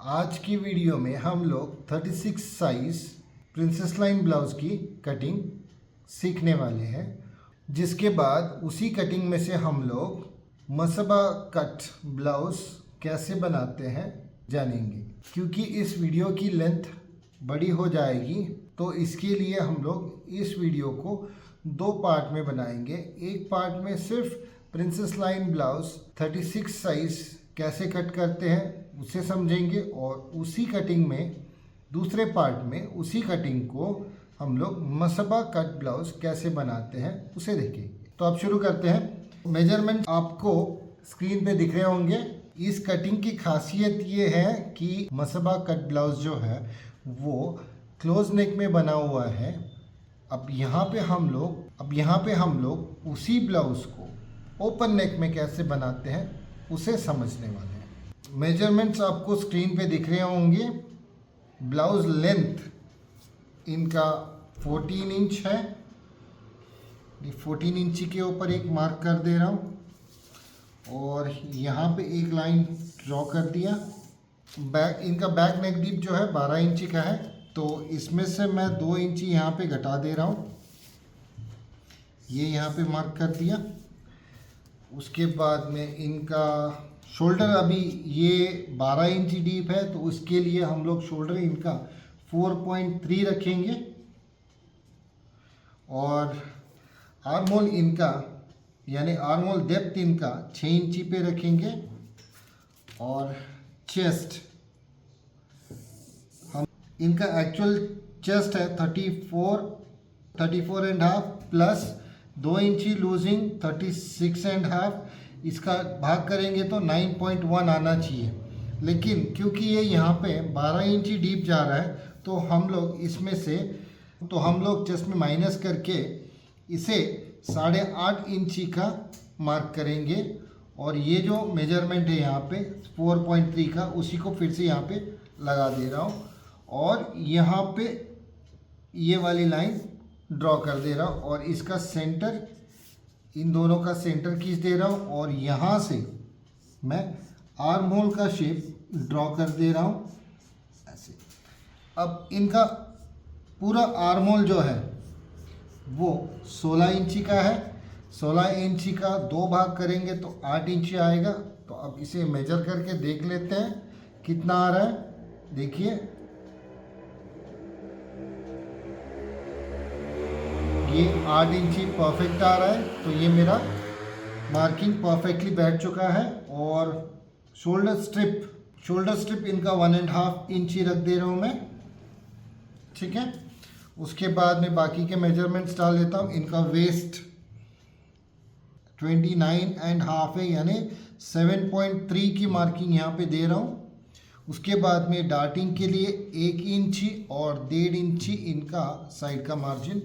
आज की वीडियो में हम लोग 36 साइज प्रिंसेस लाइन ब्लाउज़ की कटिंग सीखने वाले हैं, जिसके बाद उसी कटिंग में से हम लोग मसबा कट ब्लाउज़ कैसे बनाते हैं जानेंगे। क्योंकि इस वीडियो की लेंथ बड़ी हो जाएगी तो इसके लिए हम लोग इस वीडियो को दो पार्ट में बनाएंगे। एक पार्ट में सिर्फ प्रिंसेस लाइन ब्लाउज़ 36 साइज कैसे कट करते हैं उसे समझेंगे, और उसी कटिंग में दूसरे पार्ट में उसी कटिंग को हम लोग मसबा कट ब्लाउज़ कैसे बनाते हैं उसे देखेंगे। तो अब शुरू करते हैं। मेजरमेंट आपको स्क्रीन पे दिख रहे होंगे। इस कटिंग की खासियत ये है कि मसबा कट ब्लाउज़ जो है वो क्लोज नेक में बना हुआ है। अब यहाँ पे हम लोग उसी ब्लाउज़ को ओपन नेक में कैसे बनाते हैं उसे समझने वाले हैं। मेजरमेंट्स आपको स्क्रीन पे दिख रहे होंगे। ब्लाउज़ लेंथ इनका 14 इंच है। 14 इंची के ऊपर एक मार्क कर दे रहा हूँ और यहाँ पे एक लाइन ड्रॉ कर दिया। इनका बैक नेक डीप जो है 12 इंची का है, तो इसमें से मैं 2 इंची यहाँ पे घटा दे रहा हूँ। ये यहाँ पे मार्क कर दिया। उसके बाद में इनका शोल्डर, अभी ये 12 इंची डीप है तो उसके लिए हम लोग शोल्डर इनका 4.3 रखेंगे, और आर्म होल इनका यानी आर्म होल डेप्थ इनका 6 इंची पे रखेंगे, और चेस्ट हम इनका एक्चुअल चेस्ट है 34 एंड हाफ प्लस 2 इंची लूजिंग 36 एंड हाफ। इसका भाग करेंगे तो 9.1 आना चाहिए, लेकिन क्योंकि ये यहाँ पे 12 इंची डीप जा रहा है तो हम लोग चेस्ट में माइनस करके इसे 8.5 इंची का मार्क करेंगे, और ये जो मेजरमेंट है यहाँ पे 4.3 का उसी को फिर से यहाँ पे लगा दे रहा हूँ, और यहाँ पे ये वाली लाइन ड्रॉ कर दे रहा हूँ, और इसका सेंटर, इन दोनों का सेंटर खींच दे रहा हूँ, और यहाँ से मैं आर्म होल का शेप ड्रॉ कर दे रहा हूँ ऐसे। अब इनका पूरा आर्म होल जो है वो 16 इंची का है। 16 इंची का 2 भाग करेंगे तो 8 इंची आएगा। तो अब इसे मेजर करके देख लेते हैं कितना आ रहा है। देखिए ये 8 इंची परफेक्ट आ रहा है, तो ये मेरा मार्किंग परफेक्टली बैठ चुका है। और शोल्डर स्ट्रिप इनका 1.5 इंची रख दे रहा हूँ मैं, ठीक है। उसके बाद में बाकी के मेजरमेंट्स डाल देता हूँ। इनका वेस्ट 29.5 है, यानी 7.3 की मार्किंग यहाँ पे दे रहा हूँ। उसके बाद में डार्टिंग के लिए 1 इंची और 1.5 इंची इनका साइड का मार्जिन,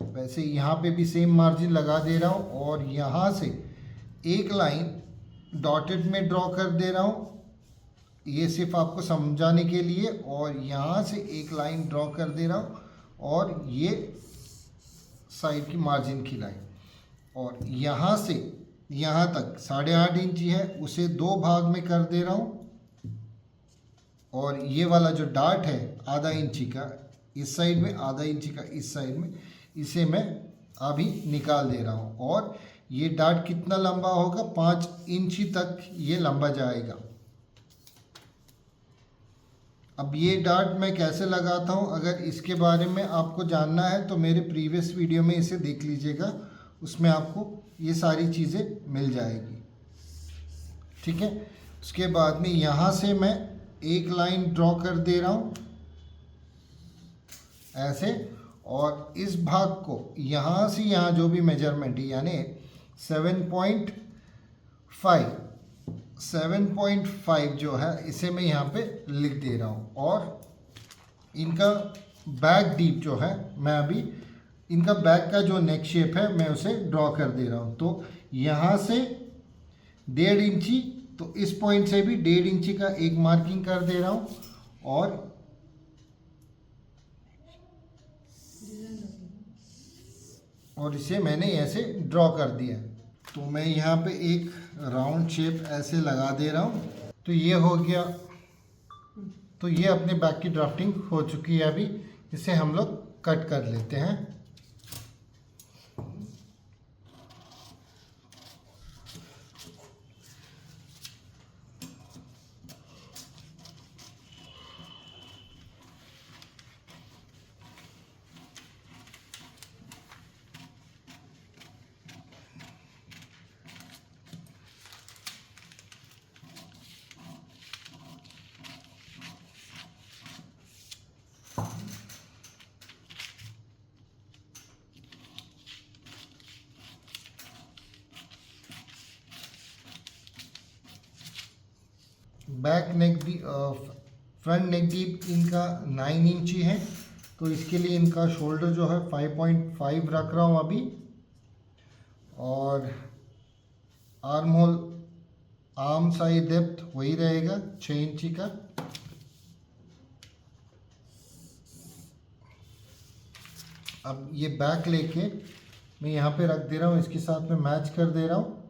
वैसे यहाँ पे भी सेम मार्जिन लगा दे रहा हूँ, और यहाँ से एक लाइन डॉटेड में ड्रॉ कर दे रहा हूँ, ये सिर्फ आपको समझाने के लिए। और यहाँ से एक लाइन ड्रॉ कर दे रहा हूँ, और ये साइड की मार्जिन की लाइन, और यहाँ से यहाँ तक 8.5 इंची है, उसे 2 भाग में कर दे रहा हूँ, और ये वाला जो डार्ट है आधा इंची का इस साइड में, आधा इंची का इस साइड में, इसे मैं अभी निकाल दे रहा हूँ। और ये डार्ट कितना लंबा होगा, 5 इंची तक ये लंबा जाएगा। अब ये डार्ट मैं कैसे लगाता हूँ, अगर इसके बारे में आपको जानना है तो मेरे प्रीवियस वीडियो में इसे देख लीजिएगा, उसमें आपको ये सारी चीज़ें मिल जाएगी, ठीक है। उसके बाद में यहाँ से मैं एक लाइन ड्रॉ कर दे रहा हूँ ऐसे, और इस भाग को यहाँ से यहाँ जो भी मेजरमेंट है यानी 7.5 जो है इसे मैं यहाँ पे लिख दे रहा हूँ। और इनका बैक डीप जो है, मैं अभी इनका बैक का जो नेक शेप है मैं उसे ड्रॉ कर दे रहा हूँ। तो यहाँ से 1.5 इंची, तो इस पॉइंट से भी 1.5 इंची का एक मार्किंग कर दे रहा हूँ, और इसे मैंने ऐसे ड्रॉ कर दिया। तो मैं यहाँ पे एक राउंड शेप ऐसे लगा दे रहा हूँ। तो ये हो गया तो ये अपने बैक की ड्राफ्टिंग हो चुकी है। अभी इसे हम लोग कट कर लेते हैं। बैक नेक डी फ्रंट नेक डीप इनका 9 इंची है, तो इसके लिए इनका शोल्डर जो है 5.5 रख रहा हूँ अभी। और arm hole arm side depth वही रहेगा 6 इंची का। अब ये बैक लेके मैं यहाँ पे रख दे रहा हूँ, इसके साथ में मैच कर दे रहा हूँ।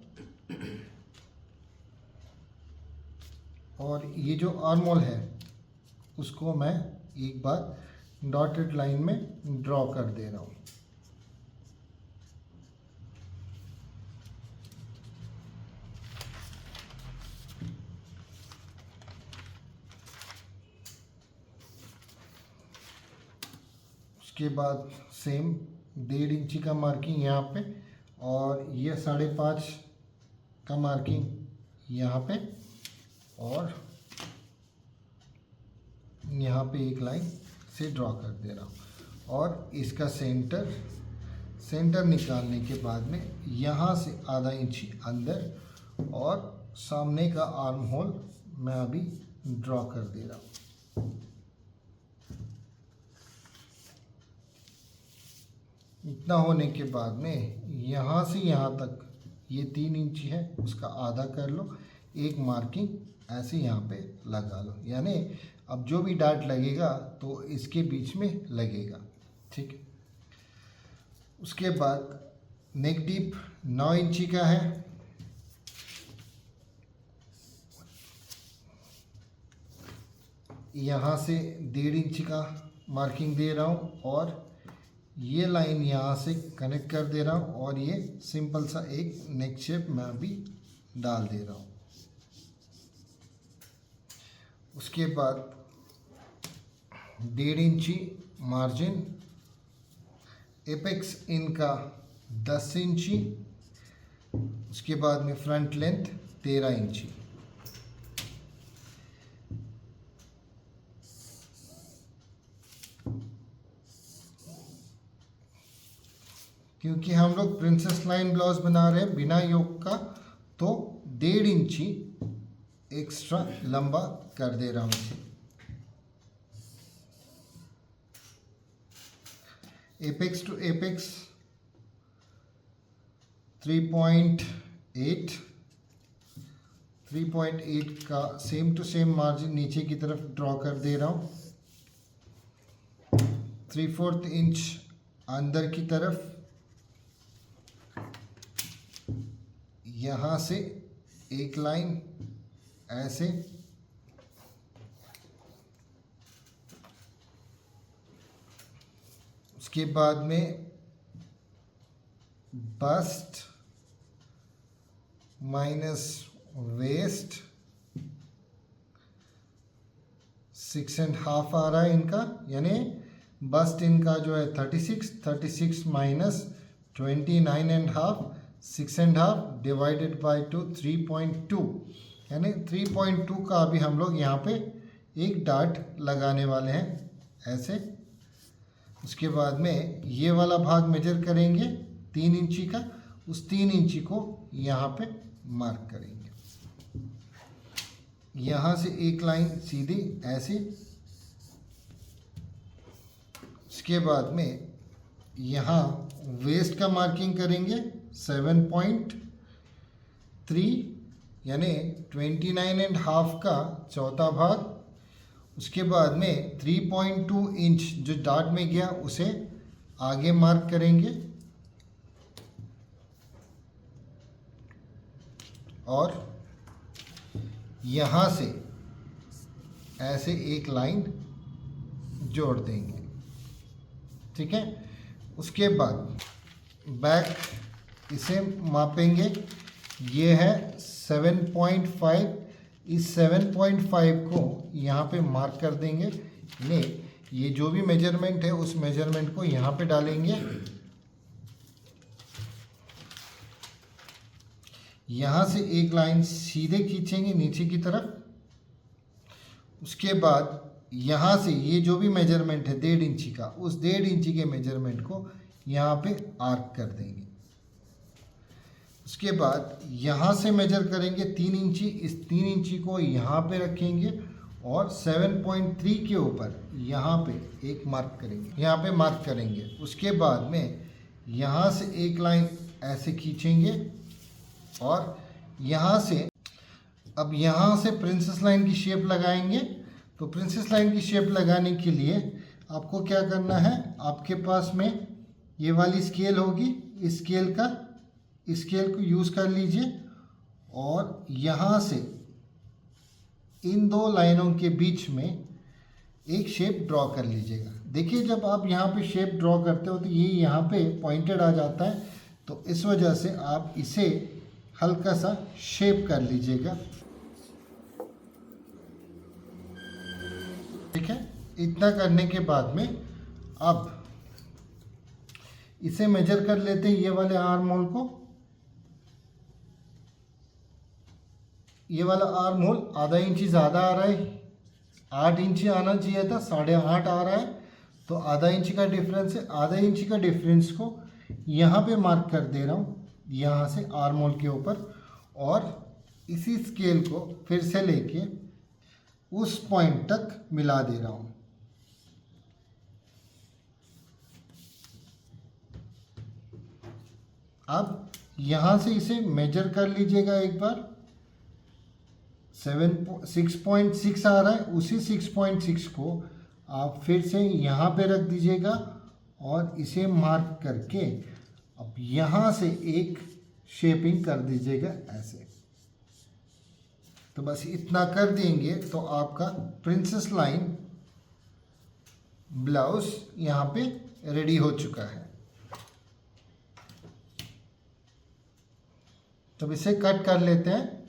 और ये जो आर्म होल है उसको मैं एक बार डॉटेड लाइन में ड्रॉ कर दे रहा हूँ। उसके बाद सेम 1.5 इंची का मार्किंग यहाँ पे, और ये 5.5 का मार्किंग यहाँ पे, और यहाँ पे एक लाइन से ड्रॉ कर दे रहा हूँ। और इसका सेंटर निकालने के बाद में यहाँ से आधा इंची अंदर और सामने का आर्म होल मैं अभी ड्रॉ कर दे रहा हूँ। इतना होने के बाद में यहाँ से यहाँ तक ये 3 इंची है, उसका आधा कर लो, एक मार्किंग ऐसे यहाँ पे लगा लो, यानी अब जो भी डार्ट लगेगा तो इसके बीच में लगेगा। ठीक है। उसके बाद नेक डीप 9 इंची का है, यहाँ से 1.5 इंची का मार्किंग दे रहा हूँ, और ये लाइन यहाँ से कनेक्ट कर दे रहा हूँ, और ये सिंपल सा एक नेक शेप मैं अभी डाल दे रहा हूँ। उसके बाद 1.5 इंची मार्जिन, एपेक्स इनका 10 इंची, उसके बाद में फ्रंट लेंथ 13 इंची। क्योंकि हम लोग प्रिंसेस लाइन ब्लाउज बना रहे हैं बिना योक का, तो 1.5 इंची एक्स्ट्रा लंबा कर दे रहा हूँ। एपेक्स टू एपेक्स 3.8 का सेम टू सेम मार्जिन नीचे की तरफ ड्रॉ कर दे रहा हूँ। 3/4 इंच अंदर की तरफ, यहाँ से एक लाइन ऐसे, उसके बाद में बस्ट माइनस वेस्ट 6.5 आ रहा है इनका, यानी बस्ट इनका जो है 36 माइनस 29.5, 6.5 डिवाइडेड बाई 2 3.2, यानी 3.2 का अभी हम लोग यहाँ पे एक डार्ट लगाने वाले हैं ऐसे। उसके बाद में ये वाला भाग मेजर करेंगे 3 इंची का, उस 3 इंची को यहाँ पे मार्क करेंगे। यहाँ से एक लाइन सीधी ऐसे, उसके बाद में यहाँ वेस्ट का मार्किंग करेंगे 7.3, यानी 29.5 का चौथा भाग। उसके बाद में 3.2 इंच जो डार्ट में गया उसे आगे मार्क करेंगे, और यहाँ से ऐसे एक लाइन जोड़ देंगे, ठीक है। उसके बाद बैक इसे मापेंगे, ये है 7.5, इस 7.5 को यहाँ पे मार्क कर देंगे। नहीं, ये जो भी मेजरमेंट है उस मेजरमेंट को यहाँ पे डालेंगे, यहाँ से एक लाइन सीधे खींचेंगे नीचे की तरफ। उसके बाद यहाँ से ये जो भी मेजरमेंट है 1.5 इंची का, उस 1.5 इंची के मेजरमेंट को यहाँ पे आर्क कर देंगे। उसके बाद यहाँ से मेजर करेंगे 3 इंची, इस 3 इंची को यहाँ पे रखेंगे और 7.3 के ऊपर यहाँ पे एक मार्क करेंगे, यहाँ पे मार्क करेंगे। उसके बाद में यहाँ से एक लाइन ऐसे खींचेंगे और यहाँ से अब यहाँ से प्रिंसेस लाइन की शेप लगाएंगे। तो प्रिंसेस लाइन की शेप लगाने के लिए आपको क्या करना है, आपके पास में ये वाली स्केल होगी, इस स्केल को यूज़ कर लीजिए और यहाँ से इन 2 लाइनों के बीच में एक शेप ड्रॉ कर लीजिएगा। देखिए जब आप यहाँ पे शेप ड्रॉ करते हो तो ये यहाँ पे पॉइंटेड आ जाता है, तो इस वजह से आप इसे हल्का सा शेप कर लीजिएगा, ठीक है। इतना करने के बाद में अब इसे मेजर कर लेते हैं, ये वाले आर्म होल को। ये वाला आर्म होल आधा इंची ज़्यादा आ रहा है, 8 इंची आना चाहिए था, 8.5 आ रहा है, तो आधा इंची का डिफरेंस है। आधा इंची का डिफरेंस को यहाँ पे मार्क कर दे रहा हूँ, यहाँ से आर्म होल के ऊपर, और इसी स्केल को फिर से लेके उस पॉइंट तक मिला दे रहा हूँ। अब यहाँ से इसे मेजर कर लीजिएगा एक बार, 6.6 आ रहा है, उसी 6.6 को आप फिर से यहाँ पे रख दीजिएगा और इसे मार्क करके अब यहाँ से एक शेपिंग कर दीजिएगा ऐसे। तो बस इतना कर देंगे तो आपका प्रिंसेस लाइन ब्लाउज यहाँ पे रेडी हो चुका है। तो इसे कट कर लेते हैं।